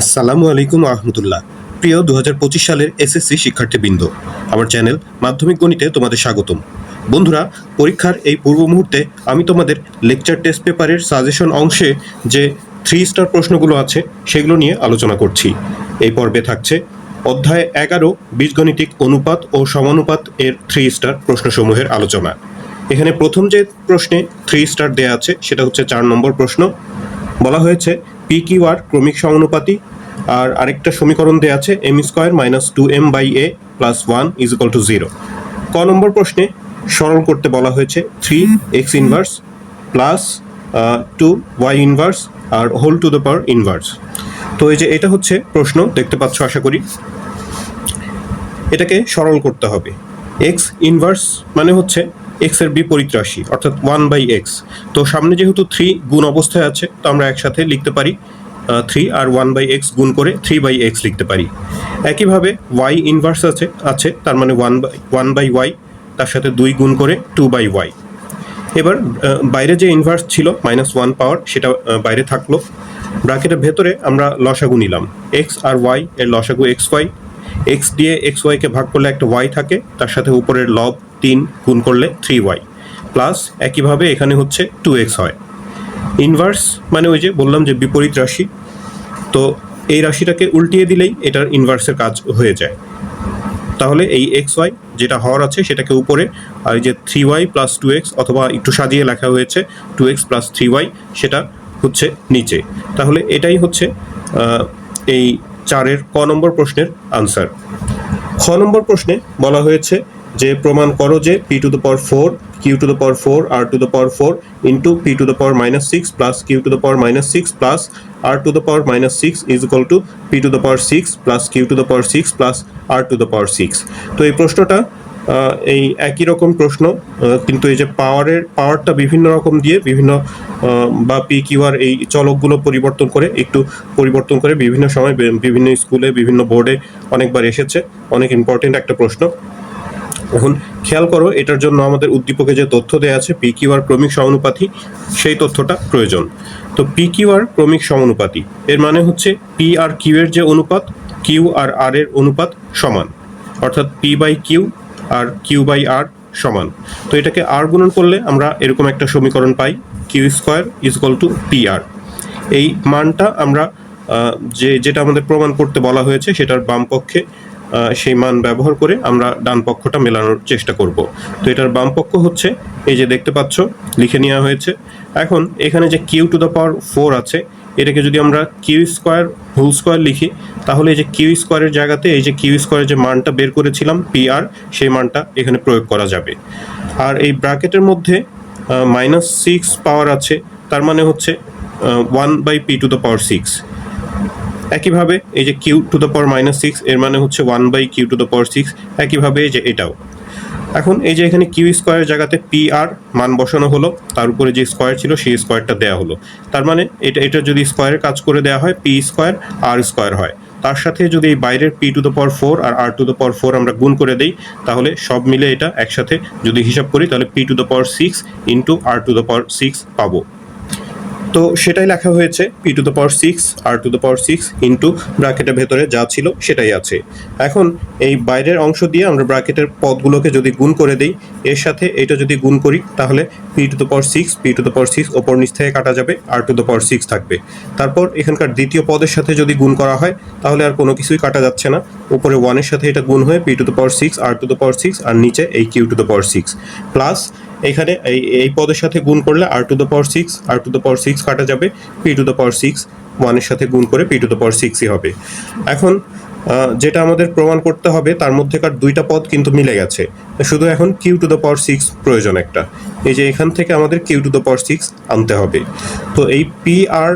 আসসালামু আলাইকুম আহমতুল্লাহ। প্রিয় 2025 সালের এসএসসি শিক্ষার্থীবৃন্দ, আমার চ্যানেল মাধ্যমিক গণিতে তোমাদের স্বাগতম। বন্ধুরা, পরীক্ষার এই পূর্ব মুহূর্তে আমি তোমাদের লেকচার টেস্ট পেপারের সাজেশন অংশে যে 3 স্টার প্রশ্নগুলো আছে সেগুলো নিয়ে আলোচনা করছি। এই পর্বে থাকছে অধ্যায় 11 বীজগণিতিক অনুপাত ও সমানুপাত এর 3 স্টার প্রশ্নসমূহের আলোচনা। এখানে প্রথম যে প্রশ্নে 3 স্টার দেয়া আছে সেটা হচ্ছে 4 নম্বর প্রশ্ন। বলা হয়েছে পি কিউ আর ক্রমিক সমানুপাতি, আর আরেকটা সমীকরণ দেওয়া আছে M square minus 2m by A plus 1 is equal to 0। ক নম্বর প্রশ্নে সরল করতে বলা হয়েছে 3x inverse plus 2y inverse আর whole to the power inverse. তো এই যে এটা হচ্ছে প্রশ্ন, দেখতে পাচ্ছ আশা করি। এটাকে সরল করতে হবে। এক্স ইনভার্স মানে হচ্ছে এক্স এর বিপরীত রাশি, অর্থাৎ 1/x। তো সামনে যেহেতু 3 গুণ অবস্থায় আছে, তো আমরা একসাথে লিখতে পারি 3 আর 1/x গুণ করে 3/x লিখতে পারি। একইভাবে y ইনভার্স আছে তার মানে 1/y, তার সাথে 2 গুণ করে 2/y। এবার বাইরে যে ইনভার্স ছিল -1 পাওয়ার, সেটা বাইরে থাকলো। ব্র্যাকেটের ভেতরে আমরা লসাগু নিলাম, x আর y এর লসাগু xy। x দিয়ে xy কে ভাগ করলে একটা y থাকে, তার সাথে উপরের লব 3 গুণ করলে 3y প্লাস একইভাবে এখানে হচ্ছে 2x হয়। ইনভার্স মানে ওই যে বললাম যে বিপরীত রাশি, তো এই রাশিটাকে উল্টিয়ে দিলেই এটার ইনভার্সের কাজ হয়ে যায়। তাহলে এই xy যেটা হওয়ার আছে সেটাকে উপরে, আর এই যে 3y প্লাস 2x, অথবা একটু সাজিয়ে লেখা হয়েছে 2x প্লাস 3y, সেটা হচ্ছে নিচে। তাহলে এটাই হচ্ছে এই 4-এর ক নম্বর প্রশ্নের আনসার। খ নম্বর প্রশ্নে বলা হয়েছে যে প্রমাণ করো যে p two the power 4 q two the power 4 r two the power 4 into p two the power -6 plus q two the power -6 plus r two the power -6 is equal two p two the power 6 plus q two the power 6 plus r two the power 6। তো এই প্রশ্নটা এই একই রকম প্রশ্ন, কিন্তু এই যে পাওয়ারটা বিভিন্ন রকম দিয়ে বিভিন্ন বা পি কিউ আর এই চলকগুলো একটু পরিবর্তন করে বিভিন্ন সময় বিভিন্ন স্কুলে বিভিন্ন বোর্ডে অনেকবার এসেছে। অনেক ইম্পর্টেন্ট একটা প্রশ্ন। এখন খেয়াল করো, এটার জন্য আমাদের উদ্দীপকে যে তথ্য দেওয়া আছে পি কিউ আর ক্রমিক সমানুপাতি, সেই তথ্যটা প্রয়োজন। তো পি কিউ আর ক্রমিক সমানুপাতি এর মানে হচ্ছে পি আর কিউ এর যে অনুপাত, কিউ আর আর এর অনুপাত সমান, অর্থাৎ পি বাই কিউ আর কিউ বাই আর সমান। তো এটাকে আর গুণন করলে আমরা এরকম একটা সমীকরণ পাই, Q square is equal to P R. এই মানটা আমরা যেটা আমাদের প্রমাণ করতে বলা হয়েছে সেটার বাম পক্ষে সেই মান ব্যবহার করে আমরা ডান পক্ষটা মেলানোর চেষ্টা করব। তো এটার বাম পক্ষ হচ্ছে এই যে দেখতে পাচ্ছ লিখে নেওয়া হয়েছে। এখন এখানে যে কিউ টু দ্য পাওয়ার 4 আছে, এটাকে যদি আমরা কিউ স্কোয়ার হোল স্কোয়ার লিখি, তাহলে এই যে কিউ স্কোয়ারের জায়গাতে এই যে কিউ স্কোয়ারের যে মানটা বের করেছিলাম পি আর, সেই মানটা এখানে প্রয়োগ করা যাবে। আর এই ব্র্যাকেটের মধ্যে -6 পাওয়ার আছে, তার মানে হচ্ছে 1/p টু দ্য পাওয়ার 6। একইভাবে এই যে কিউ টু দ্য পাওয়ার -6 এর মানে হচ্ছে 1/q টু দ্য পাওয়ার 6। একইভাবে এই যে এটাও। এখন এই যে এখানে কিউ স্কোয়ারের জায়গাতে পি আর মান বসানো হলো, তার উপরে যে স্কোয়ার ছিল সেই স্কোয়ারটা দেওয়া হলো। তার মানে এটা যদি স্কোয়ারের কাজ করে দেওয়া হয় পি স্কোয়ার আর স্কোয়ার হয়। তার সাথে যদি এই বাইরের পি টু দ্য পাওয়ার 4 আর আর টু দ্য পাওয়ার 4 আমরা গুণ করে দিই, তাহলে সব মিলে এটা একসাথে যদি হিসাব করি তাহলে P to the power 6 into R to the power 6 পাবো। তো সেটাই লেখা হয়েছে, P to the power 6 R to the power 6 into ব্র্যাকেটের ভেতরে যা ছিল সেটাই আছে। এখন এই বাইরের অংশ দিয়ে আমরা ব্র্যাকেটের পদগুলোকে যদি গুণ করে দিই, এর সাথে এটা যদি গুণ করি, তাহলে P to the power 6 P to the power 6 ওপর নিচ থেকে কাটা যাবে, আর টু দ্য পাওয়ার 6 থাকবে। তারপর এখানকার দ্বিতীয় পদের সাথে যদি গুণ করা হয় তাহলে আর কোনো কিছুই কাটা যাচ্ছে না, উপরে 1-এর সাথে এটা গুণ হয়ে P to the power 6 R to the power 6, আর নিচে এই Q to the power 6 plus এখানে এই পদের সাথে গুণ করলে R to the power 6 R to the power 6 কাটা যাবে, পি টু দ্য পাওয়ার 6 1-এর সাথে গুণ করে পি টু দ্য পাওয়ার 6ই হবে। এখন যেটা আমাদের প্রমাণ করতে হবে তার মধ্যেকার দুইটা পদ কিন্তু মিলে গেছে, শুধু এখন কিউ টু দ্য পাওয়ার 6 প্রয়োজন একটা। এই যে এখান থেকে আমাদের কিউ টু দ্য পাওয়ার 6 আনতে হবে। তো এই পি আর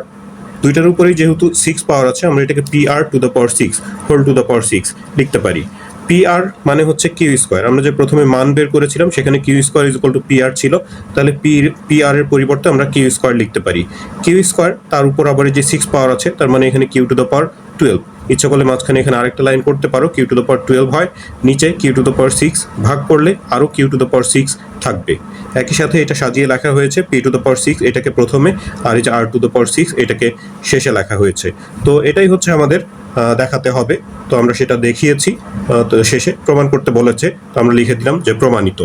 দুইটার উপরেই যেহেতু 6 পাওয়ার আছে, আমরা এটাকে P R to the power 6 whole to the power 6 লিখতে পারি। পি আর মানে হচ্ছে কিউ স্কোয়ার, আমরা যে প্রথমে মান বের করেছিলাম সেখানে Q square is equal to P R ছিল, তাহলে পি আর এর পরিবর্তে আমরা কিউ স্কোয়ার লিখতে পারি। কিউ স্কোয়ার তার উপর আবার যে 6 পাওয়ার আছে, তার মানে এখানে কিউ টু দ্য পাওয়ার 12 ইচ্ছা করলে মাঝখানে এখানে আরেকটা লাইন করতে পারো, কিউ টু দ্য পাওয়ার 12 হয়, নিচে কিউ টু দ্য পাওয়ার 6 ভাগ করলে আরও কিউ টু দ্য পাওয়ার 6 থাকবে। একই সাথে এটা সাজিয়ে লেখা হয়েছে পি টু দ্য পাওয়ার 6 এটাকে প্রথমে, আর এই যে আর টু দ্য পাওয়ার 6 এটাকে শেষে লেখা হয়েছে। তো এটাই হচ্ছে আমাদের দেখাতে হবে। তো আমরা সেটা দেখিয়েছি, তো শেষে প্রমাণ করতে বলেছে, তো আমরা লিখে দিলাম যে প্রমাণিত।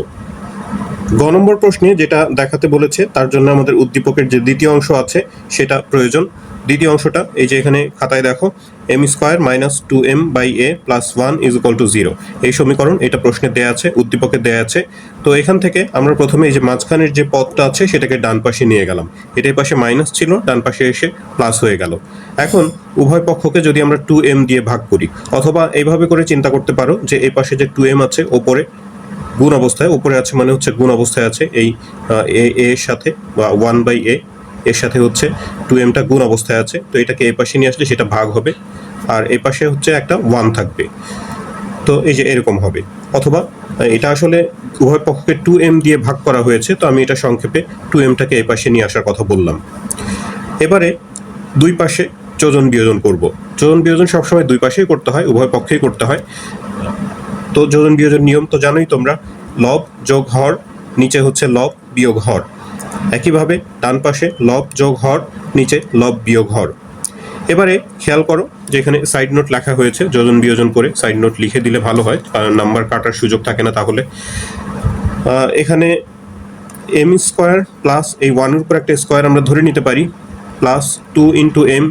গ নম্বর প্রশ্নে যেটা দেখাতে বলেছে তার জন্য আমাদের উদ্দীপকের যে দ্বিতীয় অংশ আছে সেটা প্রয়োজন। দ্বিতীয় অংশটা এই যে এখানে খাতায় দেখো, M square minus 2m by A plus 1 is equal to 0, এই সমীকরণ, এটা প্রশ্নে দেয়া আছে, উদ্দীপকে দেয়া আছে। তো এখান থেকে আমরা প্রথমে এই যে মাঝখানের যে পদটা আছে সেটাকে ডান পাশে নিয়ে গেলাম, এটার পাশে মাইনাস ছিল, ডান পাশে এসে প্লাস হয়ে গেল। এখন উভয় পক্ষকে যদি আমরা 2m দিয়ে ভাগ করি, অথবা এইভাবে করে চিন্তা করতে পারো যে এই পাশে যে 2m আছে ওপরে গুণ অবস্থায়, উপরে আছে মানে হচ্ছে গুণ অবস্থায় আছে, এই এর সাথে বা 1/a এর সাথে হচ্ছে 2mটা গুণ অবস্থায় আছে। তো এটাকে এই পাশে নিয়ে আসলে সেটা ভাগ হবে, আর এই পাশে হচ্ছে একটা 1 থাকবে। তো এই যে এরকম হবে, অথবা এটা আসলে উভয় পক্ষকে 2m দিয়ে ভাগ করা হয়েছে, তো আমি এটা সংক্ষেপে 2mটাকে এই পাশে নিয়ে আসার কথা বললাম। এবারে দুই পাশে যোজন বিয়োজন করব। যোজন বিয়োজন সবসময় দুই পাশেই করতে হয়, উভয় পক্ষেই করতে হয়। তো যোজন বিয়োজন নিয়ম তো জানোই তোমরা, লব যোগ হর, নিচে হচ্ছে লব বিয়োগ হর। একইভাবে ডান পাশে লব যোগ হর, নিচে লব বিয়োগ হর। এবারে খেয়াল করো যে এখানে সাইড নোট লেখা হয়েছে, যোজন বিয়োজন করে সাইড নোট লিখে দিলে ভালো হয়, কারণ নাম্বার কাটার সুযোগ থাকে না তাহলে। এখানে m স্কোয়ার প্লাস এই 1 এর উপর একটা স্কোয়ার আমরা ধরে নিতে পারি, প্লাস 2 ইন্টু এম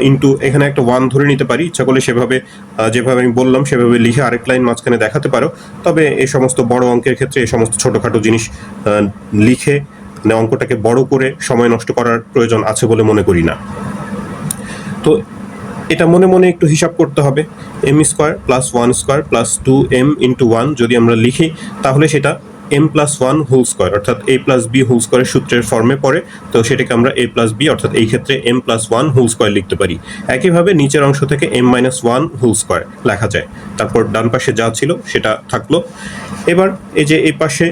ইন্টু এখানে একটা 1 ধরে নিতে পারি। ইচ্ছা করলে সেভাবে যেভাবে আমি বললাম সেভাবে লিখে আরেক লাইন মাঝখানে দেখাতে পারো। তবে এই সমস্ত বড় অঙ্কের ক্ষেত্রে এই সমস্ত ছোটোখাটো জিনিস লিখে মানে অঙ্কটাকে বড় করে সময় নষ্ট করার প্রয়োজন আছে বলে মনে করি না। তো এটা মনে মনে একটু হিসাব করতে হবে। M square plus 1 square plus 2m into 1 যদি আমরা লিখি তাহলে সেটা m প্লাস 1 হোল স্কোয়ার অর্থাৎ a প্লাস b হোল স্কোয়ারের সূত্রের ফর্মে পড়ে। তো সেটাকে আমরা a প্লাস b অর্থাৎ এই ক্ষেত্রে m প্লাস 1 হোল স্কোয়ার লিখতে পারি। একইভাবে নিচের অংশ থেকে m মাইনাস 1 হোল স্কোয়ার লেখা যায়। তারপর ডান পাশে যা ছিল সেটা থাকলো। এবার এই যে এই পাশে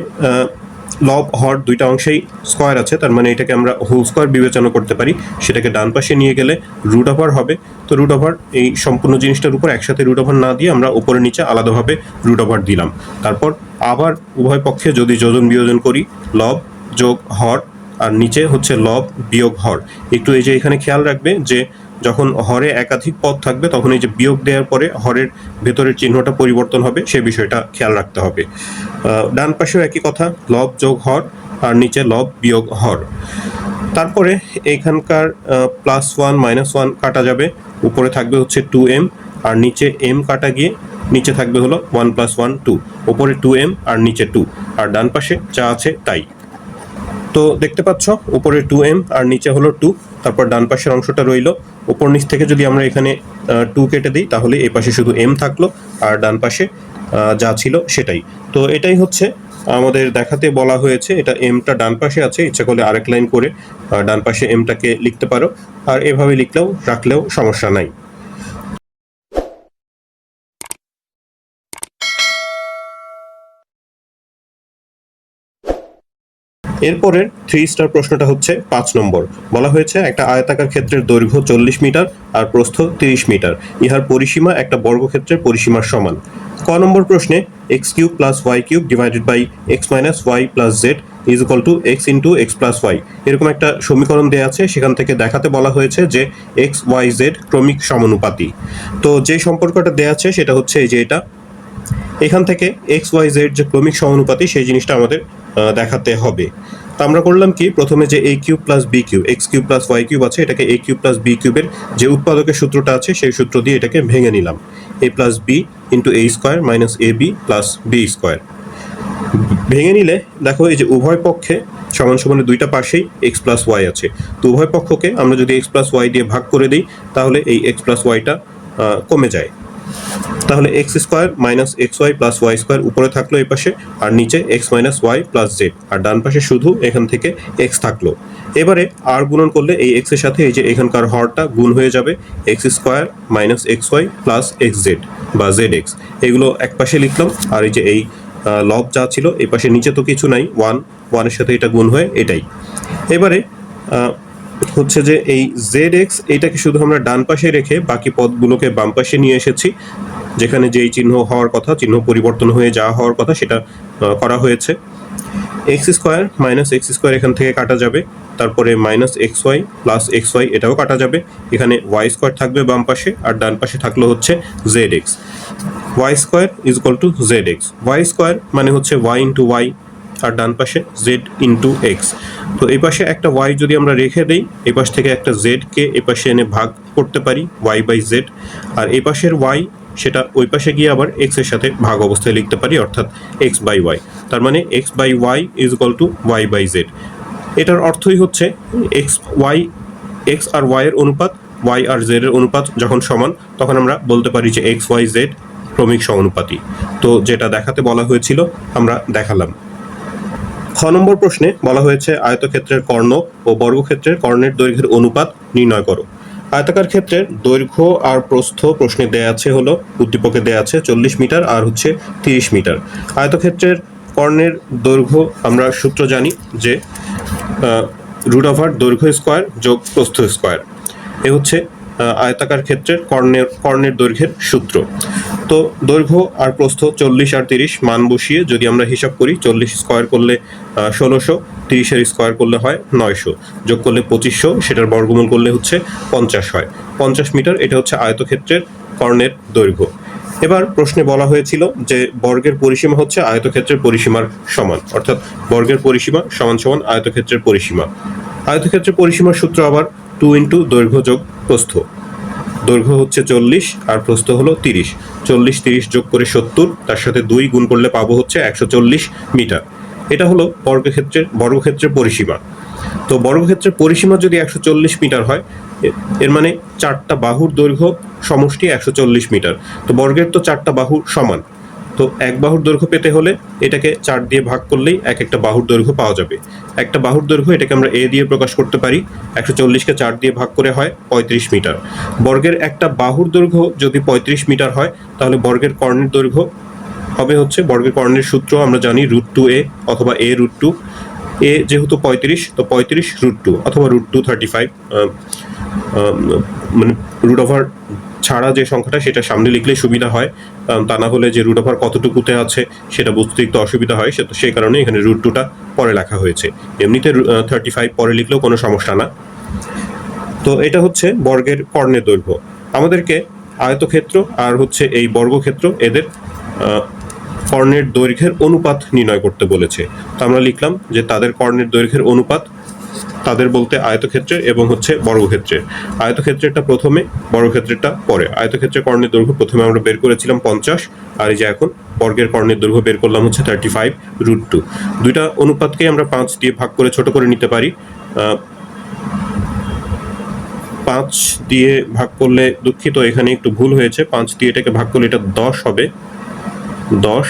লব হর দুইটা অংশেই স্কোয়ার আছে, তার মানে এটাকে আমরা হোল স্কোয়ার বিবেচনা করতে পারি। সেটাকে ডান পাশে নিয়ে গেলে রুট ওভার হবে। তো রুট ওভার এই সম্পূর্ণ জিনিসটার উপর একসাথে রুট ওভার না দিয়ে আমরা উপরে নিচে আলাদাভাবে রুট ওভার দিলাম। তারপর আবার উভয় পক্ষে যদি যোজন বিয়োজন করি, লব যোগ হর আর নিচে হচ্ছে লব বিয়োগ হর। একটু এই যে এখানে খেয়াল রাখবে যে যখন হরে একাধিক পদ থাকবে তখন এই যে বিয়োগ দেওয়ার পরে হরের ভেতরের চিহ্নটা পরিবর্তন হবে, সে বিষয়টা খেয়াল রাখতে হবে। ডান পাশেও একই কথা, লব যোগ হর আর নিচে লব বিয়োগ হর। তারপরে এইখানকার +1 -1 কাটা যাবে, উপরে থাকবে হচ্ছে 2m আর নিচে m কাটা গিয়ে নিচে থাকবে হলো 1 + 1 2, উপরে 2m আর নিচে 2, আর ডান পাশে যা আছে তাই। তো দেখতে পাচ্ছ উপরে 2m আর নিচে হলো 2, তারপর ডান পাশের অংশটা রইল। উপর নিচ থেকে যদি আমরা এখানে 2 কেটে দিই তাহলে এই পাশে শুধু m থাকলো আর ডান পাশে যা ছিল সেটাই। তো এটাই হচ্ছে আমাদের দেখাতে বলা হয়েছে। এটা mটা ডান পাশে আছে, ইচ্ছা করলে আরেক লাইন করে ডান পাশে mটাকে লিখতে পারো, আর এভাবে লিখলেও রাখলেও সমস্যা নাই। এরপরের 3 স্টার প্রশ্নটা হচ্ছে 5 নম্বর। বলা হয়েছে একটা আয়তাকার ক্ষেত্রের দৈর্ঘ্য 40 মিটার আর প্রস্থ 30 মিটার, ইহার পরিসীমা একটা বর্গক্ষেত্রের পরিসীমার সমান। ক নম্বর প্রশ্নে x³ + y³ divided by x - y + z is equal to x into x + y, এরকম একটা সমীকরণ দেওয়া আছে। সেখান থেকে দেখাতে বলা হয়েছে যে x, y, z ক্রমিক সমানুপাতি। তো যে সম্পর্কটা দেওয়া আছে সেটা হচ্ছে এই যে এটা, এখান থেকে x, y, z যে ক্রমিক সমানুপাতি সেই জিনিসটা আমাদের দেখাতে হবে। তো আমরা করলাম কি, প্রথমে যে a³ + b³ x³ + y³ আছে, এটাকে a³ + b³ এর যে উৎপাদকের সূত্রটা আছে সেই সূত্র দিয়ে এটাকে ভেঙে নিলাম। a + b into a² - ab + b²। ভেঙে নিলে দেখো এই যে উভয় পক্ষে সমান সমানে দুইটা পাশেই x + y আছে। তো উভয় পক্ষকে আমরা যদি x + y দিয়ে ভাগ করে দিই তাহলে এই x + yটা কমে যায়। তাহলে x² - xy + y² উপরে থাকলো এই পাশে, আর নিচে x - y + z, আর ডান পাশে শুধু এখান থেকে x থাকলো। এবারে আর গুণন করলে এই x এর সাথে এই যে এখানকার হরটা গুণ হয়ে যাবে, x² - xy + xz বা zx। এগুলো এক পাশে লিখলাম, আর এই যে এই লব যা ছিল এই পাশে নিচে তো কিছু নাই, 1 এর সাথে এটা গুণ হয়ে এটাই। এবারে হচ্ছে যে এই জেড এক্স এইটাকে শুধু আমরা ডান পাশে রেখে বাকি পদগুলোকে বাম পাশে নিয়ে এসেছি, যেখানে যেই চিহ্ন হওয়ার কথা, চিহ্ন পরিবর্তন হয়ে যা হওয়ার কথা সেটা করা হয়েছে। X square minus X square এখান থেকে কাটা যাবে, তারপরে minus X Y plus X Y এটাও কাটা যাবে, এখানে ওয়াই স্কোয়ার থাকবে বাম পাশে, আর ডান পাশে থাকলো হচ্ছে Z X. Y square is equal to Z X, Y square মানে হচ্ছে ওয়াই ইন্টু ওয়াই, আর ডান পাশে জেড ইন্টু এক্স। তো এই পাশে একটা ওয়াই যদি আমরা রেখে দিই, এই পাশ থেকে একটা জেডকে এই পাশে এনে ভাগ করতে পারি ওয়াই বাই জেড, আর এই পাশের ওয়াই সেটা ওই পাশে গিয়ে আবার এক্স এর সাথে ভাগ অবস্থায় লিখতে পারি, অর্থাৎ এক্স বাই ওয়াই। তার মানে X by Y is equal to Y by Z. এটার অর্থই হচ্ছে এক্স আর ওয়াই এর অনুপাত, ওয়াই আর জেড এর অনুপাত যখন সমান, তখন আমরা বলতে পারি যে এক্স ওয়াই জেড ক্রমিক সমানুপাতি। তো যেটা দেখাতে বলা হয়েছিল আমরা দেখালাম। খ নম্বর প্রশ্নে বলা হয়েছে আয়তক্ষেত্রের কর্ণ ও বর্গক্ষেত্রের কর্ণের দৈর্ঘ্যের অনুপাত নির্ণয় করো। আয়তাকার ক্ষেত্রের দৈর্ঘ্য আর প্রস্থ প্রশ্নে দেয়া আছে হলো, উদ্দীপকে দেয়া আছে 40 মিটার আর হচ্ছে 30 মিটার। আয়তক্ষেত্রের কর্ণের দৈর্ঘ্য আমরা সূত্র জানি যে √ দৈর্ঘ্য স্কোয়ার যোগ প্রস্থ স্কোয়ার। এ হচ্ছে আয়তাকার ক্ষেত্রের কর্ণের দৈর্ঘ্যের সূত্র। তো দৈর্ঘ্য আর প্রস্থ 40 আর 30 মান বসিয়ে যদি আমরা হিসাব করি, 40 স্কোয়ার করলে 1600, 30-এর স্কোয়ার করলে হয় 900, যোগ করলে 2500, সেটার বর্গমূল করলে হচ্ছে 50 হয়। 50 মিটার এটা হচ্ছে আয়তক্ষেত্রের কর্ণের দৈর্ঘ্য। এবার প্রশ্নে বলা হয়েছিল যে বর্গের পরিসীমা হচ্ছে আয়তক্ষেত্রের পরিসীমার সমান, অর্থাৎ বর্গের পরিসীমা সমান সমান আয়তক্ষেত্রের পরিসীমা। আয়তক্ষেত্রের পরিসীমার সূত্র আবার 2 ইন্টু দৈর্ঘ্য যোগ প্রস্থ। দৈর্ঘ্য হচ্ছে 40 আর প্রস্থ হলো 30, 40-30 যোগ করে 70, তার সাথে 2 গুণ করলে পাবো হচ্ছে 140 মিটার। এটা হলো বর্গক্ষেত্রের পরিসীমা। তো বর্গক্ষেত্রের পরিসীমা যদি 140 মিটার হয়, এর মানে 4টা বাহুর দৈর্ঘ্য সমষ্টি 140 মিটার। তো বর্গের তো 4টা বাহু সমান, তো এক বাহুর দৈর্ঘ্য পেতে হলে এটাকে 4 দিয়ে ভাগ করলেই একটা বাহুর দৈর্ঘ্য পাওয়া যাবে। একটা বাহুর দৈর্ঘ্য এটাকে আমরা এ দিয়ে প্রকাশ করতে পারি, 140কে 4 দিয়ে ভাগ করে হয় 35 মিটার। বর্গের একটা বাহুর দৈর্ঘ্য যদি 35 মিটার হয়, তাহলে বর্গের কর্ণের দৈর্ঘ্য হবে হচ্ছে, বর্গের কর্ণের সূত্র আমরা জানি √2a অথবা a√2। এ যেহেতু 35, তো 35√2 অথবা √235, মানে √ ছাড়া যে সংখ্যাটা সেটা সামনে লিখলেই সুবিধা হয়, তা না হলে যে √ কতটুকুতে আছে সেটা বুঝতে একটু অসুবিধা হয়, সেই কারণে এখানে √2টা পরে লেখা হয়েছে। এমনিতে 35 পরে লিখলেও কোনো সমস্যা না। তো এটা হচ্ছে বর্গের কর্ণের দৈর্ঘ্য। আমাদেরকে আয়তক্ষেত্র আর হচ্ছে এই বর্গক্ষেত্র এদের কর্ণের দৈর্ঘ্যের অনুপাত নির্ণয় করতে বলেছে। তো আমরা লিখলাম যে তাদের কর্ণের দৈর্ঘ্যের অনুপাত, তাদের বলতে আয়তক্ষেত্রের এবং হচ্ছে বর্গক্ষেত্রের। আয়তক্ষেত্রেরটা প্রথমে, বর্গক্ষেত্রেরটা পরে। আয়তক্ষেত্রের কর্ণের দৈর্ঘ্য প্রথমে আমরা বের করেছিলাম 50, আর এই যে এখন বর্গের কর্ণের দৈর্ঘ্য বের করলাম হচ্ছে 35√2। দুইটা অনুপাতকে আমরা 5 দিয়ে ভাগ করে ছোট করে নিতে পারি। 5 দিয়ে ভাগ করলে, দুঃখিত এখানে একটু ভুল হয়েছে, 5 দিয়ে এটাকে ভাগ করলে এটা 10 হবে, 10,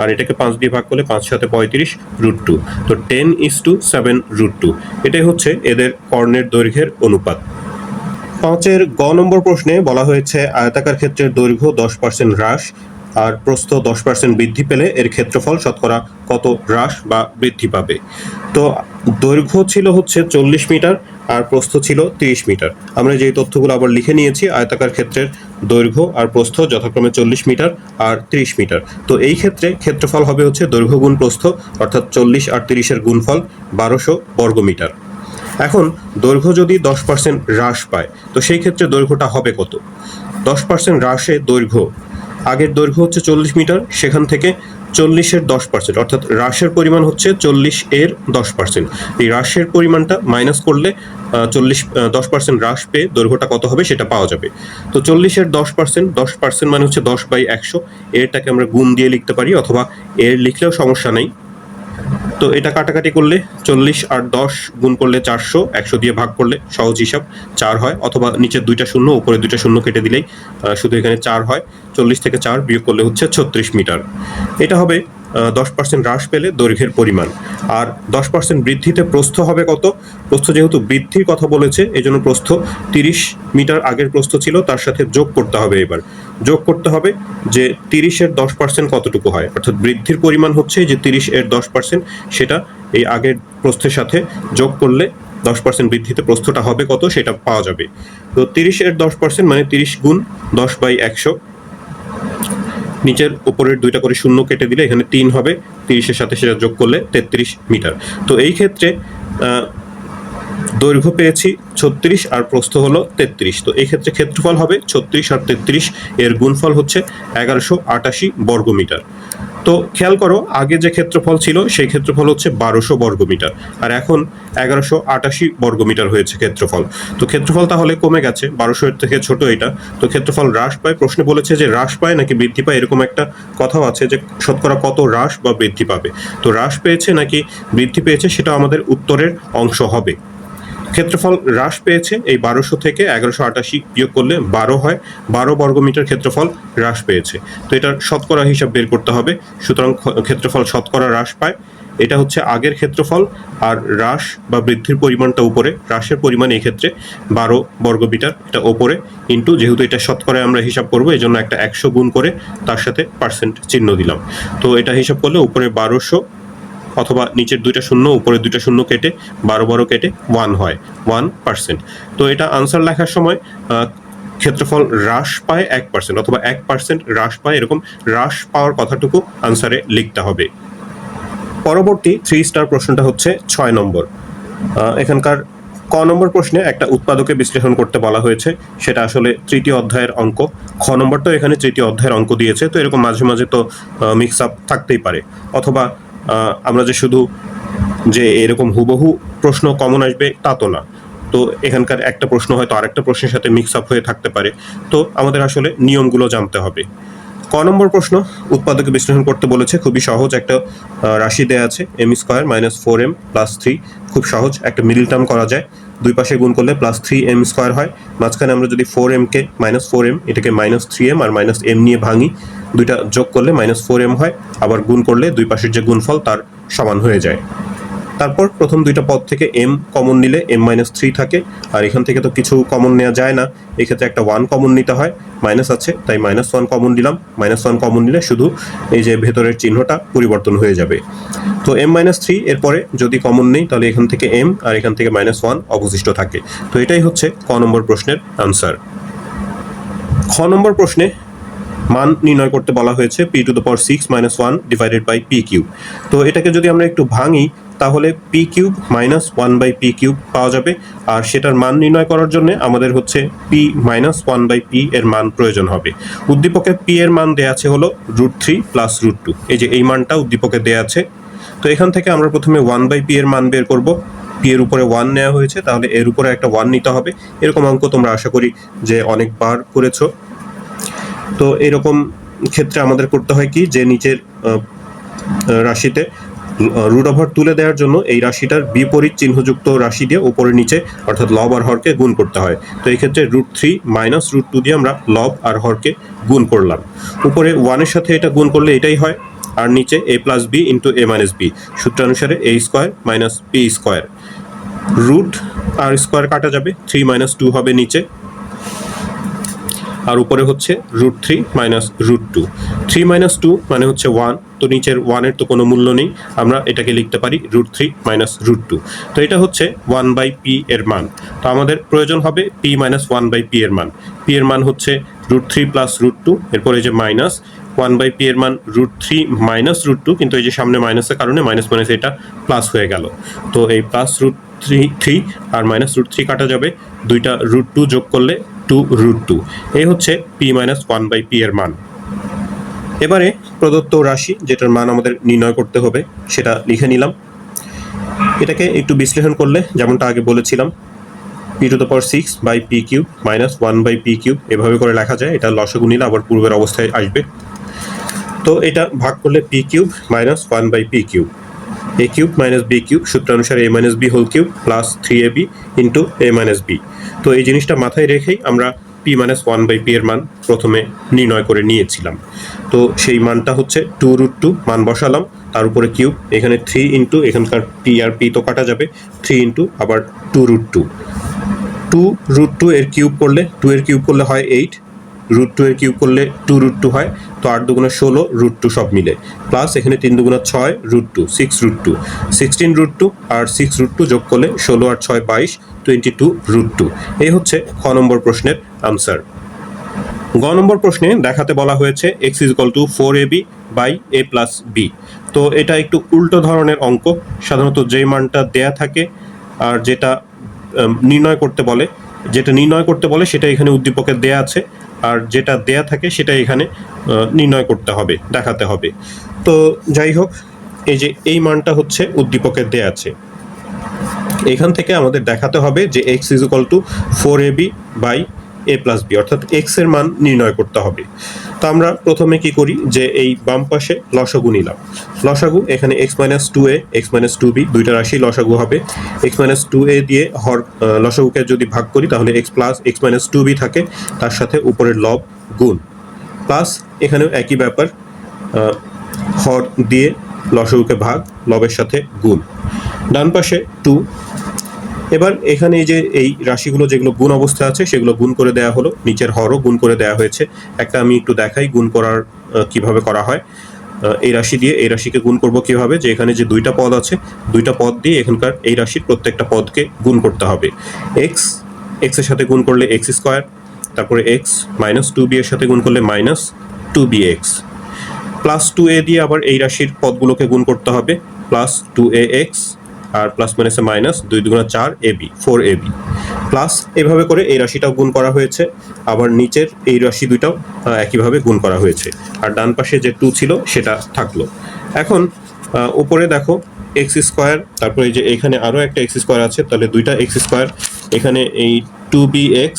আর এটাকে 5 দিয়ে ভাগ করলে 5 সাথে 35√2, তো 10:7√2। এটাই হচ্ছে এদের কর্ণের দৈর্ঘ্যের অনুপাত। 5-এর গ নম্বর প্রশ্নে বলা হয়েছে আয়তাকার ক্ষেত্রের দৈর্ঘ্য 10% হ্রাস আর প্রস্থ 10% বৃদ্ধি পেলে এর ক্ষেত্রফল শতকরা কত হ্রাস বা বৃদ্ধি পাবে। তো দৈর্ঘ্য ছিল হচ্ছে 40 মিটার আর প্রস্থ ছিল 30 মিটার। আমরা যে তথ্যগুলো আবার লিখে নিয়েছি, আয়তাকার ক্ষেত্রের দৈর্ঘ্য আর প্রস্থ যথাক্রমে 40 মিটার আর 30 মিটার। তো এই ক্ষেত্রে ক্ষেত্রফল হবে হচ্ছে দৈর্ঘ্য গুণ প্রস্থ, অর্থাৎ 40 আর 30-এর গুণফল 1200 বর্গমিটার। এখন দৈর্ঘ্য যদি 10% হ্রাস পায়, তো সেই ক্ষেত্রে দৈর্ঘ্যটা হবে কত? 10% হ্রাসে দৈর্ঘ্য, আগের দৈর্ঘ্য হচ্ছে 40 মিটার, সেখান থেকে 40-এর 10%, অর্থাৎ হ্রাসের পরিমাণ হচ্ছে 40-এর 10%। এই হ্রাসের পরিমাণটা মাইনাস করলে 10% হ্রাস পেয়ে দৈর্ঘ্যটা কত হবে সেটা পাওয়া যাবে। তো 40-এর 10%, 10% মানে হচ্ছে 10/100, এরটাকে আমরা গুণ দিয়ে লিখতে পারি, অথবা এর লিখলেও সমস্যা নেই। তো এটা কাটাকাটি করলে 40 আর 10 গুণ করলে 400, 100 দিয়ে ভাগ করলে সহজ হিসাব 4 হয়, অথবা নিচের 2টা শূন্য উপরে 2টা শূন্য কেটে দিলেই শুধু এখানে 4 হয়। 40 থেকে 4 বিয়োগ করলে হচ্ছে 36 মিটার। এটা হবে 10% হ্রাস পেলে দৈর্ঘ্যের পরিমাণ। আর 10% বৃদ্ধিতে প্রস্থ হবে কত? প্রস্থ যেহেতু বৃদ্ধির কথা বলেছে, এই জন্য প্রস্থ 30 মিটার আগের প্রস্থ ছিল, তার সাথে যোগ করতে হবে। এবার যোগ করতে হবে যে 30-এর 10% কতটুকু হয়, অর্থাৎ বৃদ্ধির পরিমাণ হচ্ছে যে 30-এর 10%, সেটা এই আগের প্রস্থের সাথে যোগ করলে 10% বৃদ্ধিতে প্রস্থটা হবে কত সেটা পাওয়া যাবে। তো 30-এর 10% মানে 30 গুণ 10/100, নিচের উপরের দুইটা করে শূন্য কেটে দিলে এখানে 3 হবে, 30-এর সাথে সেটা যোগ করলে 33 মিটার। তো এই ক্ষেত্রে দৈর্ঘ্য পেয়েছি 36 আর প্রস্থ হলো 33। তো এই ক্ষেত্রে ক্ষেত্রফল হবে 36 আর 33, এর গুণফল হচ্ছে 1188 বর্গমিটার। তো খেয়াল করো, আগে যে ক্ষেত্রফল ছিল সেই ক্ষেত্রফল হচ্ছে 1200 বর্গমিটার, আর এখন 1188 বর্গমিটার হয়েছে ক্ষেত্রফল। তো ক্ষেত্রফল তাহলে কমে গেছে, 1200 এর থেকে ছোট এটা। তো ক্ষেত্রফল হ্রাস পায়, প্রশ্নে বলেছে যে হ্রাস পায় নাকি বৃদ্ধি পায়, এরকম একটা কথাও আছে যে শতকরা কত হ্রাস বা বৃদ্ধি পাবে। তো হ্রাস পেয়েছে নাকি বৃদ্ধি পেয়েছে সেটা আমাদের উত্তরের অংশ হবে। ক্ষেত্রফল হ্রাস পেয়েছে, এই 1200 থেকে 1188 বিয়োগ করলে 12 হয়, 12 বর্গমিটার ক্ষেত্রফল হ্রাস পেয়েছে। তো এটার শতকরা হিসাব বের করতে হবে। সুতরাং ক্ষেত্রফল শতকরা হ্রাস পায়, এটা হচ্ছে আগের ক্ষেত্রফল, আর হ্রাস বা বৃদ্ধির পরিমাণটা উপরে, হ্রাসের পরিমাণ এই ক্ষেত্রে 12 বর্গমিটার, এটা ওপরে, ইন্টু যেহেতু এটা শতকরায় আমরা হিসাব করবো এই জন্য একটা 100 গুণ করে তার সাথে পার্সেন্ট চিহ্ন দিলাম। তো এটা হিসাব করলে উপরে 1200 অথবা নিচের দুইটা শূন্য উপরের দুইটা শূন্য কেটে 12 কেটে 1 হয়, 1%। তো এটা আনসার লেখার সময় ক্ষেত্রফল হ্রাস পায় 1% অথবা 1% হ্রাস পায়, এরকম হ্রাস পাওয়ার কথাটুকু আনসারে লিখতে হবে। পরবর্তী 3 স্টার প্রশ্নটা হচ্ছে 6 নম্বর। এখানকার ক নম্বর প্রশ্নে একটা উৎপাদকে বিশ্লেষণ করতে বলা হয়েছে, সেটা আসলে তৃতীয় অধ্যায়ের অঙ্ক। খ নম্বরটাও এখানে তৃতীয় অধ্যায়ের অঙ্ক দিয়েছে, তো এরকম মাঝে মাঝে তো মিক্স আপ থাকতেই পারে, অথবা আমরা যে শুধু যে এরকম হুবহু প্রশ্ন কমন আসবে তা তো না। তো এখানকার একটা প্রশ্ন হয়তো আরেকটা প্রশ্নের সাথে মিক্স আপ হয়ে থাকতে পারে, তো আমাদের আসলে নিয়মগুলো জানতে হবে। ক নম্বর প্রশ্ন উৎপাদকে বিশ্লেষণ করতে বলেছে, খুবই সহজ একটা রাশি দেয়া আছে, m² - 4m + 3, খুব সহজ, একটা মিডল টার্ম করা যায়, দুই পাশে গুণ করলে +3m² হয়, মাঝখানে আমরা যদি 4m কে -4m এটাকে -3m আর -m নিয়ে ভাঙি, দুইটা যোগ করলে -4m হয়, আবার গুণ করলে দুই পাশের যে গুণফল তার সমান হয়ে যায়। তারপর প্রথম দুইটা পদ থেকে m কমন নিলে m-3 থাকে, আর এখান থেকে তো কিছু কমন নেওয়া যায় না, এক্ষেত্রে একটা 1 কমন নিতে হয়, মাইনাস আছে তাই -1 কমন নিলাম, -1 কমন নিলে শুধু এই যে ভেতরের চিহ্নটা পরিবর্তন হয়ে যাবে। তো m-3 এরপরে যদি কমন নেই তাহলে এখান থেকে m আর এখান থেকে -1 অবশিষ্ট থাকে। তো এটাই হচ্ছে ক নম্বর প্রশ্নের আনসার। খ নম্বর প্রশ্নে মান নির্ণয় করতে বলা হয়েছে p⁻6 - 1 / p³। তো এটাকে যদি আমরা একটু ভাঙি তাহলে p³ - 1/p³ পাওয়া যাবে, আর সেটার মান নির্ণয় করার জন্য আমাদের হচ্ছে p - 1/p এর মান প্রয়োজন হবে। উদ্দীপকে p এর মান দেয়া আছে হলো √3 + √2, এই যে এই মানটা উদ্দীপকে দেয়া আছে। তো এখান থেকে আমরা প্রথমে 1/p এর মান বের করব, p এর উপরে 1 নেওয়া হয়েছে তাহলে এর উপরে একটা 1 নিতে হবে। এরকম অঙ্ক তোমরা আশা করি যে অনেকবার করেছো। তো এরকম ক্ষেত্রে আমাদের করতে হয় কি, যে নিচের রাশিতে √ওভার তুলে দেওয়ার জন্য এই রাশিটার বিপরীত চিহ্নযুক্ত রাশি দিয়ে উপরে নিচে অর্থাৎ লব আর হরকে গুণ করতে হয়। তো এই ক্ষেত্রে √3 - √2 দিয়ে আমরা লব আর হরকে গুণ করলাম, উপরে 1 এর সাথে এটা গুণ করলে এটাই হয়, আর নিচে a + b × a - b, সূত্রানুসারে a² - p², রুট আর স্কোয়ার কাটা যাবে, 3 - 2 হবে নিচে, আর উপরে হচ্ছে √3 - √2, 3 - 2 মানে হচ্ছে 1, তো নিচের 1 এর তো কোনো মূল্য নেই, আমরা এটাকে লিখতে পারি √3 - √2। তো এটা হচ্ছে 1/p এর মান। তো আমাদের প্রয়োজন হবে p - 1/p এর মান। p এর মান হচ্ছে √3 + √2, এরপরে যে মাইনাস 1/p এর মান √3 - √2, কিন্তু এই যে সামনে মাইনাসের কারণে মাইনাস এটা প্লাস হয়ে গেল। তো এই +√3 আর -√3 কাটা যাবে, দুইটা √2 যোগ করলে 2√2, এই হচ্ছে p - 1/p এর মান। এবারে প্রদত্ত রাশি যেটার মান আমাদের নির্ণয় করতে হবে সেটা লিখে নিলাম। এটাকে একটু বিশ্লেষণ করলে যেমনটা আগে বলেছিলাম, p⁻6/p³ - 1/p³ এভাবে করে লেখা যায়, এটা লসাগু নিলে আবার পূর্বের অবস্থায় আসবে। তো এটা ভাগ করলে p³ - 1/p³ a³ - b³ সূত্রানুসারে a - b whole cube plus 3ab × a - b। তো এই জিনিসটা মাথায় রেখেই আমরা p - 1/p এর মান প্রথমে নির্ণয় করে নিয়েছিলাম। তো সেই মানটা হচ্ছে 2√2, মান বসালাম, তার উপরে কিউব, এখানে 3 × এখানকার p আর p তো কাটা যাবে, 3 × আবার 2√2, 2√2 এর কিউব করলে 2 এর কিউব করলে হয় 8, √2 এর কিউব করলে 2√2 হয়, তো 8 দুগুণে 16 √2 সব মিলে, প্লাস এখানে 3 দুগুণে 6 √2 6√2 16√2 আর 6√2 যোগ করলে 16 আর 6 22 22 √2। এই হচ্ছে খ নম্বর প্রশ্নের আনসার। গ নম্বর প্রশ্নে দেখাতে বলা হয়েছে x = 4ab by a plus b। তো এটা একটু উল্টো ধরনের অঙ্ক। সাধারণত যে মানটা দেয়া থাকে আর যেটা নির্ণয় করতে বলে সেটা এখানে উদ্দীপকে দেয়া আছে, আর যেটা দেয়া থাকে সেটা এখানে নির্ণয় করতে হবে, দেখাতে হবে। তো যাই হোক, এই যে এই মানটা হচ্ছে উদ্দীপকে দেয়া আছে, এখান থেকে আমাদের দেখাতে হবে যে x = 4ab by a plus b, অর্থাৎ x এর মান নির্ণয় করতে হবে। তো আমরা প্রথমে কি করি, যে এই বাম পাশে লসাগু নিলাম। লসাগু এখানে x - 2a x - 2b দুইটা রাশি লসাগু হবে। x - 2a দিয়ে লসাগুকে যদি ভাগ করি তাহলে x + x - 2b থাকে, তার সাথে উপরের লব গুণ, প্লাস এখানেও একই ব্যাপার, হর দিয়ে লসাগুকে ভাগ, লবের সাথে গুণ, ডান পাশে 2। এবার এখানে এই যে এই রাশিগুলো যেগুলো গুণ অবস্থায় আছে সেগুলো গুণ করে দেওয়া হলো, নিচের হরও গুণ করে দেওয়া হয়েছে। একটা আমি একটু দেখাই গুণ করার কিভাবে করা হয়। এই রাশি দিয়ে এই রাশিকে গুণ করব কিভাবে, যে এখানে যে দুইটা পদ আছে, দুইটা পদ দিয়ে এখানকার এই রাশির প্রত্যেকটা পদকে গুণ করতে হবে। x এর সাথে গুণ করলে x², তারপরে x - 2b এর সাথে গুণ করলে -2bx, প্লাস 2a দিয়ে আবার এই রাশির পদগুলোকে গুণ করতে হবে, প্লাস 2ax, আর প্লাস মাইনাসে মাইনাস, 2 দুগুণা 4ab 4ab, প্লাস এভাবে করে এই রাশিটাও গুণ করা হয়েছে, আবার নিচের এই রাশি দুইটাও একইভাবে গুণ করা হয়েছে, আর ডান পাশে যে 2 ছিল সেটা থাকলো। এখন উপরে দেখো x², তারপরে এই যে এখানে আরও একটা x² আছে, তাহলে দুইটা x², এখানে এই 2bx,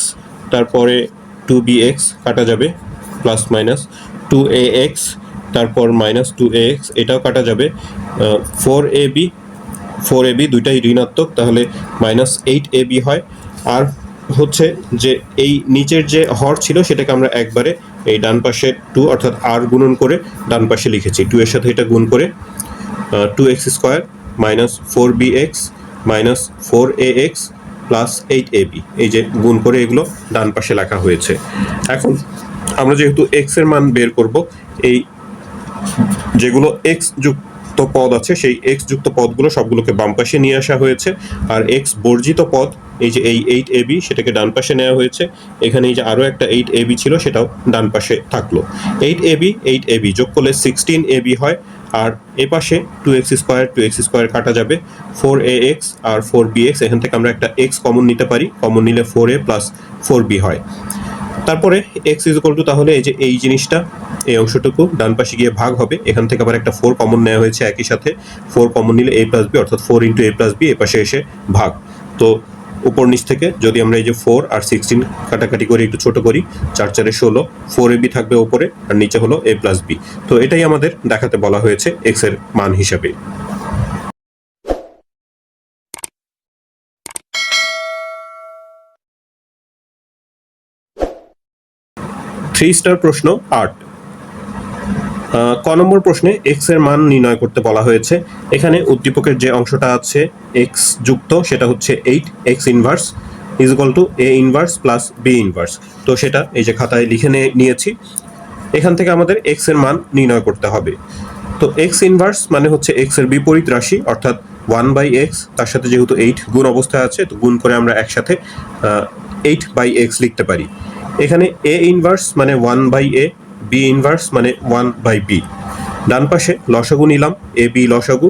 তারপরে 2bx কাটা যাবে, প্লাস মাইনাস 2ax, তারপর -2ax এটাও কাটা যাবে, 4ab দুইটাই ঋণাত্মক, তাহলে -8ab হয়। আর হচ্ছে যে এই নিচের যে হর ছিল সেটাকে আমরা একবারে এই ডান পাশে 2 অর্থাৎ r গুণন করে ডান পাশে লিখেছি, 2 এর সাথে এটা গুণ করে 2x² -4bx -4ax plus 8ab, এই যে গুণ করে এগুলো ডান পাশে লেখা হয়েছে। এখন আমরা যেহেতু x এর মান বের করব, এই যেগুলো x যুক্ত পদ আছে সেই x যুক্ত পদগুলো সবগুলোকে বাম পাশে নিয়ে আসা হয়েছে, আর x বর্জিত পদ এই যে এই 8ab সেটাকে ডান পাশে নেওয়া হয়েছে। এখানে এই যে আরও একটা 8ab ছিল সেটাও ডান পাশে থাকলো। 8ab যোগ করলে 16ab হয়, আর এ পাশে 2x² কাটা যাবে, 4ax আর 4bx, এখান থেকে আমরা একটা x কমন নিতে পারি, কমন নিলে 4a প্লাস 4b হয়। তারপরে x = তাহলে এই যে এই জিনিসটা, এই অংশটুকু ডান পাশে গিয়ে ভাগ হবে, এখান থেকে আবার একটা 4 কমন নেওয়া হয়েছে, একই সাথে 4 কমন নিলে a প্লাস b, অর্থাৎ 4 × a প্লাস b এ পাশে এসে ভাগ। তো উপর নিচ থেকে যদি আমরা এই যে 4 আর 16 কাটাকাটি করে একটু ছোট করি, 4 × 4 = 16, 4ab থাকবে উপরে আর নিচে হলো a প্লাস b। তো এটাই আমাদের দেখাতে বলা হয়েছে x এর মান হিসাবে। 3 স্টার প্রশ্ন 8। ক নম্বর প্রশ্নে x এর মান নির্ণয় করতে বলা হয়েছে। এখানে উদ্দীপকের যে অংশটা আছে x যুক্ত সেটা হচ্ছে 8x inverse = a inverse plus b inverse. তো সেটা এই যে খাতায় লিখে নিয়েছি। এখান থেকে আমাদের x এর মান নির্ণয় করতে হবে। তো x ইনভার্স মানে হচ্ছে x এর বিপরীত রাশি, অর্থাৎ 1/x, তার সাথে যেহেতু 8 গুণ অবস্থায় আছে তো গুণ করে আমরা একসাথে 8/x লিখতে পারি। এখানে a ইনভার্স মানে 1/a, b ইনভার্স মানে 1/b। ডান পাশে লসাগু নিলাম, ab লসাগু,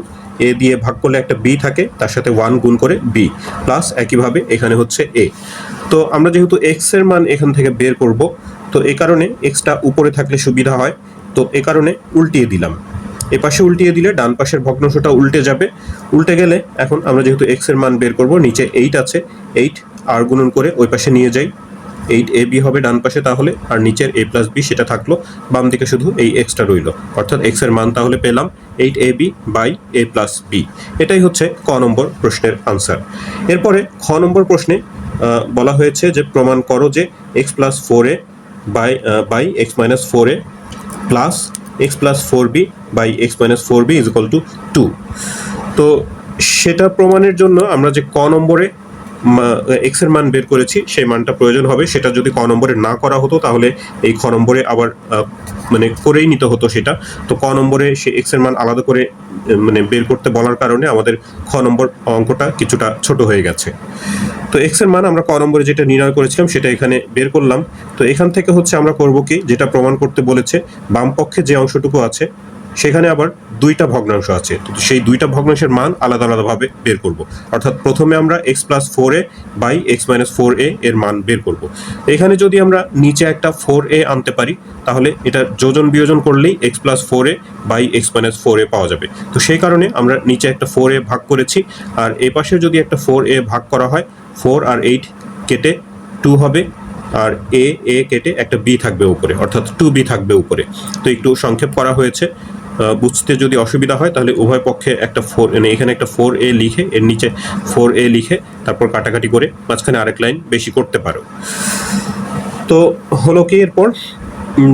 a দিয়ে ভাগ করলে একটা b থাকে, তার সাথে 1 গুণ করে b, প্লাস একইভাবে এখানে হচ্ছে a। তো আমরা যেহেতু x এর মান এখান থেকে বের করব, তো এই কারণে xটা উপরে থাকলে সুবিধা হয়, তো এই কারণে উল্টিয়ে দিলাম। এ পাশে উল্টিয়ে দিলে ডান পাশের ভগ্নাংশটা উল্টে যাবে। উল্টে গেলে এখন আমরা যেহেতু x এর মান বের করব, নিচে 8 আছে, 8 r গুণন করে ওই পাশে নিয়ে যাই, 8ab হবে ডান পাশে তাহলে, আর নিচের a প্লাস b সেটা থাকলো, বাম দিকে শুধু এই xটা রইল, অর্থাৎ x এর মান তাহলে পেলাম 8ab by a plus b। এটাই হচ্ছে ক নম্বর প্রশ্নের আনসার। এরপরে খ নম্বর প্রশ্নে বলা হয়েছে যে প্রমাণ করো যে x plus 4a by x minus 4a plus x plus 4b by x minus 4b = 2। তো সেটা প্রমাণের জন্য আমরা যে ক নম্বরে এক্স এর মান বের করেছি সেই মানটা প্রয়োজন হবে। সেটা যদি ক নম্বরে না করা হতো তাহলে এই খ নম্বরে আবার মানে করেই নিতে হতো সেটা। তো ক নম্বরে সে এক্স এর মান আলাদা করে মানে বের করতে বলার কারণে আমাদের খ নম্বর অঙ্কটা কিছুটা ছোট হয়ে গেছে। তো এক্স এর মান আমরা ক নম্বরে যেটা নির্ণয় করেছিলাম সেটা এখানে বের করলাম। তো এখান থেকে হচ্ছে আমরা করব কি, যেটা প্রমাণ করতে বলেছে বাম পক্ষে যে অংশটুকু আছে সেখানে আবার দুইটা ভগ্নাংশ আছে, তো সেই দুইটা ভগ্নাংশের মান আলাদা আলাদাভাবে বের করব। অর্থাৎ প্রথমে আমরা X plus 4a by X minus 4a এর মান বের করব। এখানে যদি আমরা নিচে একটা 4a আনতে পারি তাহলে এটা যোজন বিয়োজন করলেই X plus 4a by X minus 4a পাওয়া যাবে। তো সেই কারণে আমরা নিচে একটা 4a ভাগ করেছি, আর এ পাশে যদি একটা 4a ভাগ করা হয় 4 আর 8 কেটে 2 হবে, আর এ কেটে একটা বি থাকবে উপরে, অর্থাৎ 2b থাকবে উপরে। তো একটু সংক্ষেপ করা হয়েছে, বুঝতে যদি অসুবিধা হয় তাহলে উভয় পক্ষে একটা 4 মানে এখানে একটা 4a লিখে এর নিচে 4a লিখে তারপর কাটাকাটি করে মাঝখানে আরেক লাইন বেশি করতে পারো। তো হলো কি এরপর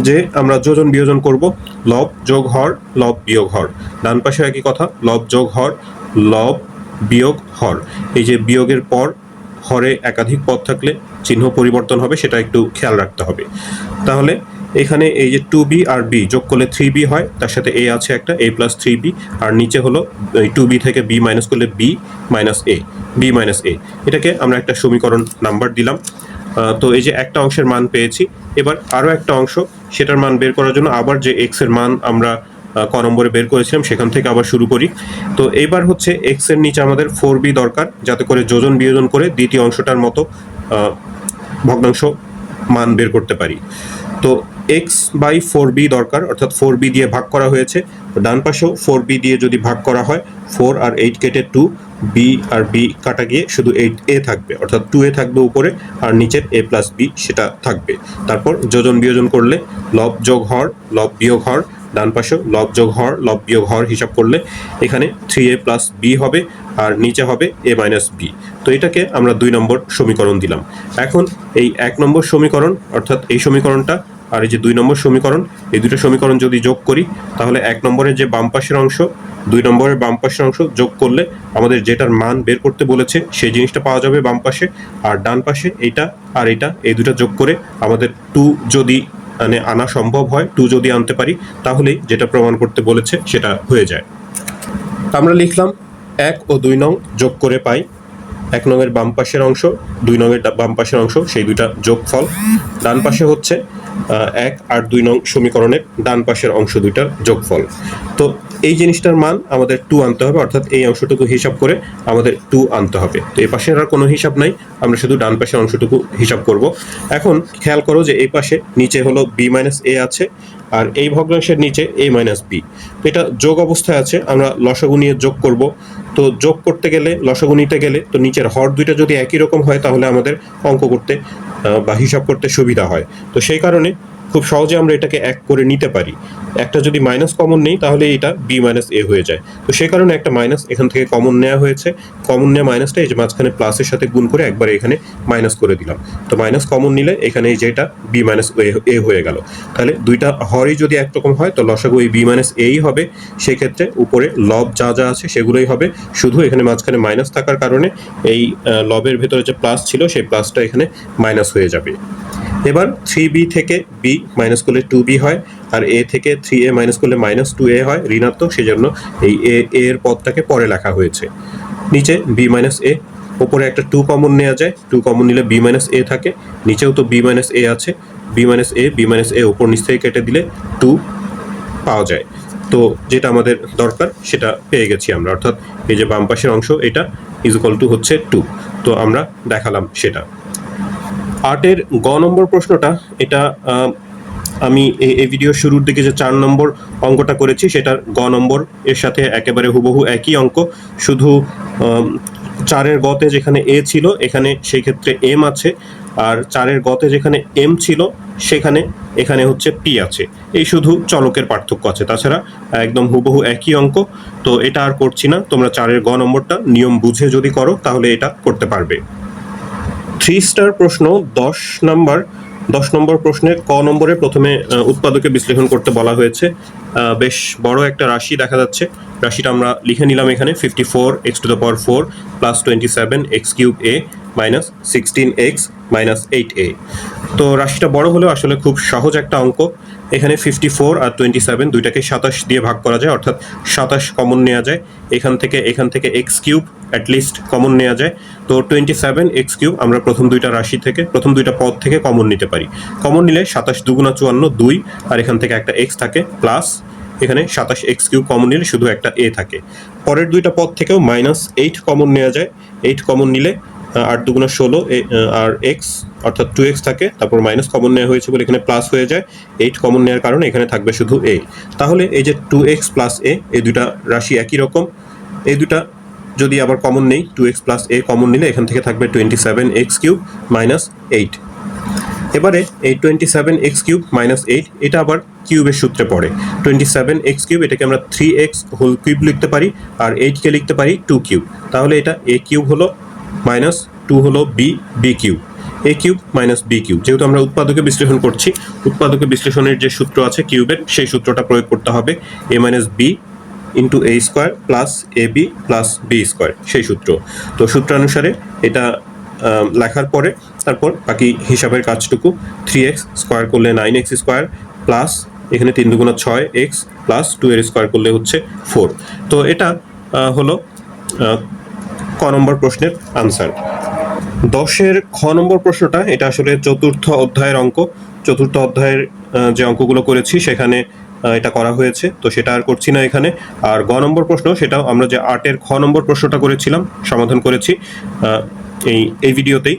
যে আমরা যোজন বিয়োজন করব, লব যোগ হর লব বিয়োগ হর। ডান পাশে একই কথা, লব যোগ হর লব বিয়োগ হর। এই যে বিয়োগের পর হরে একাধিক পদ থাকলে চিহ্ন পরিবর্তন হবে, সেটা একটু খেয়াল রাখতে হবে। তাহলে এখানে এই যে 2b আর b যোগ করলে 3b হয়, তার সাথে a আছে একটা a প্লাস 3b, আর নিচে হলো 2b থেকে b মাইনাস করলে b মাইনাস a। এটাকে আমরা একটা সমীকরণ নাম্বার দিলাম। তো এই যে একটা অংশের মান পেয়েছি, এবার আরও একটা অংশ, সেটার মান বের করার জন্য আবার যে এক্স এর মান আমরা ক নম্বরে বের করেছিলাম সেখান থেকে আবার শুরু করি। তো এইবার হচ্ছে এক্স এর নিচে আমাদের 4b দরকার, যাতে করে যোজন বিয়োজন করে দ্বিতীয় অংশটার মতো ভগ্নাংশ মান বের করতে পারি। তো এক্স বাই 4b দরকার, অর্থাৎ 4b দিয়ে ভাগ করা হয়েছে। ডান পাশেও 4b দিয়ে যদি ভাগ করা হয় 4 আর 8 কেটে 2, b আর b কাটা গিয়ে শুধু 8a থাকবে, অর্থাৎ 2a থাকবে উপরে আর নিচের a প্লাস b সেটা থাকবে। তারপর যোজন বিয়োজন করলে লব যোগ হর লব বিয়োগ হর, ডান পাশেও লব যোগ হর লব বিয়োগ হর হিসাব করলে এখানে 3a প্লাস b হবে আর নিচে হবে a মাইনাস b। তো এটাকে আমরা 2 নম্বর সমীকরণ দিলাম। এখন এই 1 নম্বর সমীকরণ অর্থাৎ এই সমীকরণটা আর এই যে 2 নম্বর সমীকরণ, এই দুটো সমীকরণ যদি যোগ করি তাহলে 1 নম্বরের যে বাম পাশের অংশ 2 নম্বরের বাম পাশের অংশ যোগ করলে আমাদের যেটার মান বের করতে বলেছে সেই জিনিসটা পাওয়া যাবে বাম পাশে, আর ডান পাশে এইটা আর এটা এই দুটো যোগ করে আমাদের 2 যদি মানে আনা সম্ভব হয়, 2 যদি আনতে পারি তাহলেই যেটা প্রমাণ করতে বলেছে সেটা হয়ে যায়। আমরা লিখলাম 1 ও 2 নং যোগ করে পাই 1 নংয়ের বাম পাশের অংশ 2 নংয়ের বাম পাশের অংশ, সেই দুইটা যোগফল। ডান পাশে হচ্ছে 1 আর 2 নং সমীকরণের ডান পাশের অংশ দুইটার যোগফল। তো এই জিনিসটার মান আমাদের 2 আনতে হবে, অর্থাৎ এই অংশটুকু হিসাব করে আমাদের 2 আনতে হবে। তো এই পাশের আর কোনো হিসাব নাই, আমরা শুধু ডান পাশের অংশটুকু হিসাব করব। এখন খেয়াল করো যে এই পাশে নিচে হলো b মাইনাস a আছে, আর এই ভগ্নাংশের নিচে a মাইনাস b। তো এটা যোগ অবস্থায় আছে, আমরা লসাগু নিয়ে যোগ করব। তো যোগ করতে গেলে লসাগু নিতে গেলে তো নিচের হর দুইটা যদি একই রকম হয় তাহলে আমাদের অঙ্ক করতে বা হিসাব করতে সুবিধা হয়। তো সেই কারণে খুব সহজে আমরা এটাকে 1 করে নিতে পারি। একটা যদি মাইনাস কমন নেই তাহলে এটা b মাইনাস a হয়ে যায়। তো সেই কারণে একটা মাইনাস এখান থেকে কমন নেওয়া হয়েছে। কমন নেওয়া মাইনাসটা এই যে মাঝখানে প্লাসের সাথে গুণ করে একবারে এখানে মাইনাস করে দিলাম। তো মাইনাস কমন নিলে এখানে এই যে এটা b মাইনাস a হয়ে গেল। তাহলে দুইটা হরই যদি একরকম হয় তো লসাগু এই b মাইনাস a হবে। সেক্ষেত্রে উপরে লব যা যা আছে সেগুলোই হবে, শুধু এখানে মাঝখানে মাইনাস থাকার কারণে এই লবের ভেতরে যে প্লাস ছিল সেই প্লাসটা এখানে মাইনাস হয়ে যাবে। এবার 3b থেকে b মাইনাস করলে 2b হয়, আর a থেকে 3a মাইনাস করলে মাইনাস 2a হয় ঋণাত্মক, সেজন্য এই a এর পদটাকে পরে লেখা হয়েছে। নিচে b মাইনাস a, ওপরে একটা 2 কমন নেওয়া যায়, 2 কমন নিলে b মাইনাস a থাকে, নিচেও তো b মাইনাস a আছে, b মাইনাস a উপর নিচ থেকে কেটে দিলে 2 পাওয়া যায়। তো যেটা আমাদের দরকার সেটা পেয়ে গেছি আমরা, অর্থাৎ এই যে বাম পাশের অংশ এটা ইজ ইকুয়াল টু হচ্ছে 2। তো আমরা দেখালাম সেটা। 8-এর গ নম্বর প্রশ্নটা, এটা আমি এই ভিডিও শুরুর দিকে যে 4 নম্বর অঙ্কটা করেছি সেটার গ নম্বর এর সাথে একেবারে হুবহু একই অঙ্ক, শুধু 4-এর গতে যেখানে এ ছিল এখানে সেই ক্ষেত্রে এম আছে, আর 4-এর গতে যেখানে এম ছিল সেখানে এখানে হচ্ছে পি আছে। এই শুধু চলকের পার্থক্য আছে, তাছাড়া একদম হুবহু একই অঙ্ক। তো এটা আর করছি না, তোমরা 4-এর গ নম্বরটা নিয়ম বুঝে যদি করো তাহলে এটা করতে পারবে। 3 স্টার প্রশ্ন 10 নম্বর প্রশ্নের ক নম্বরে প্রথমে উৎপাদকে বিশ্লেষণ করতে বলা হয়েছে। বেশ বড় একটা রাশি দেখা যাচ্ছে, রাশিটা আমরা লিখে নিলাম এখানে 54x⁴ plus 27x³ minus 16x minus 8a। তো রাশিটা বড় হলেও আসলে খুব সহজ একটা অঙ্ক। এখানে 54 আর 27 দুইটাকে 27 দিয়ে ভাগ করা যায়, অর্থাৎ 27 কমন নেওয়া যায়। এখান থেকে x³ অ্যাটলিস্ট কমন নেওয়া যায়। তো 27x³ আমরা প্রথম দুইটা রাশি থেকে, প্রথম দুইটা পদ থেকে কমন নিতে পারি। কমন নিলে 27 দুগুণা 54 2, আর এখান থেকে একটা x থাকে, প্লাস এখানে 27x³ কমন নিলে শুধু একটা a থাকে। পরের দুইটা পদ থেকেও -8 কমন নেওয়া যায়। 8 কমন নিলে 8 দুগুণা 16 আর x অর্থাৎ 2x থাকে, তারপর মাইনাস কমন নেওয়া হয়েছে বলে এখানে প্লাস হয়ে যায়। 8 কমন নেওয়ার কারণে এখানে থাকবে শুধু a। তাহলে এই যে 2x প্লাস a, এই দুটা রাশি একই রকম। এই দুটা যদি আবার কমন নেই, 2x প্লাস a কমন নিলে এখান থেকে থাকবে 27x³ মাইনাস 8। এবারে এই 27x³ মাইনাস 8 এটা আবার কিউবের সূত্রে পড়ে। 27x³ এটাকে আমরা 3x হোল কিউব লিখতে পারি, আর 8কে লিখতে পারি 2³ তাহলে এটা a³ হলো মাইনাস 2 হলো b³ a³ মাইনাস b³ যেহেতু আমরা উৎপাদকে বিশ্লেষণ করছি, উৎপাদকে বিশ্লেষণের যে সূত্র আছে কিউবের, সেই সূত্রটা প্রয়োগ করতে হবে। a minus b into a square plus ab plus b square, সেই সূত্র। তো সূত্রানুসারে এটা লেখার পরে তারপর বাকি হিসাবের কাজটুকু 3x স্কোয়ার করলে 9x স্কোয়ার প্লাস এখানে 3 দুগুণা 6x প্লাস 2 এর স্কোয়ার করলে হচ্ছে 4। তো এটা হলো ক নম্বর প্রশ্নের আনসার। 10-এর খ নম্বর প্রশ্নটা, এটা আসলে চতুর্থ অধ্যায়ের অঙ্ক। চতুর্থ অধ্যায়ের যে অঙ্কগুলো করেছি সেখানে এটা করা হয়েছে, তো সেটা আর করছি না এখানে। আর গ নম্বর প্রশ্ন, সেটাও আমরা যে 8-এর খ নম্বর প্রশ্নটা করেছিলাম, সমাধান করেছি এই ভিডিওতেই,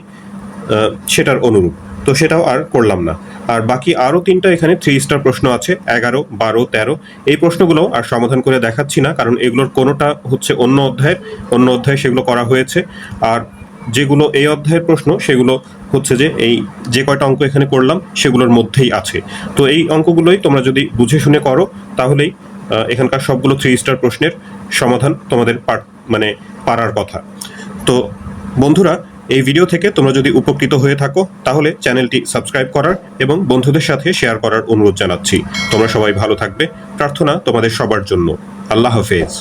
সেটার অনুরূপ, তো সেটাও আর করলাম না। আর বাকি আরও 3টা এখানে 3 স্টার প্রশ্ন আছে, 11, 12, 13। এই প্রশ্নগুলো আর সমাধান করে দেখাচ্ছি না, কারণ এগুলোর কোনোটা হচ্ছে অন্য অধ্যায়ে সেগুলো করা হয়েছে। আর যেগুলো এই অধ্যায়ের প্রশ্ন সেগুলো হচ্ছে যে কয়টা অঙ্ক এখানে করলাম সেগুলোর মধ্যেই আছে। তো এই অঙ্কগুলোই তোমরা যদি বুঝে শুনে করো তাহলেই এখানকার সবগুলো 3 স্টার প্রশ্নের সমাধান তোমাদের পারার কথা। তো বন্ধুরা, এই ভিডিও থেকে তোমরা যদি উপকৃত হয়ে থাকো তাহলে চ্যানেলটি সাবস্ক্রাইব করার এবং বন্ধুদের সাথে শেয়ার করার অনুরোধ জানাচ্ছি। তোমরা সবাই ভালো থাকবে, প্রার্থনা তোমাদের সবার জন্য। আল্লাহ হাফেজ।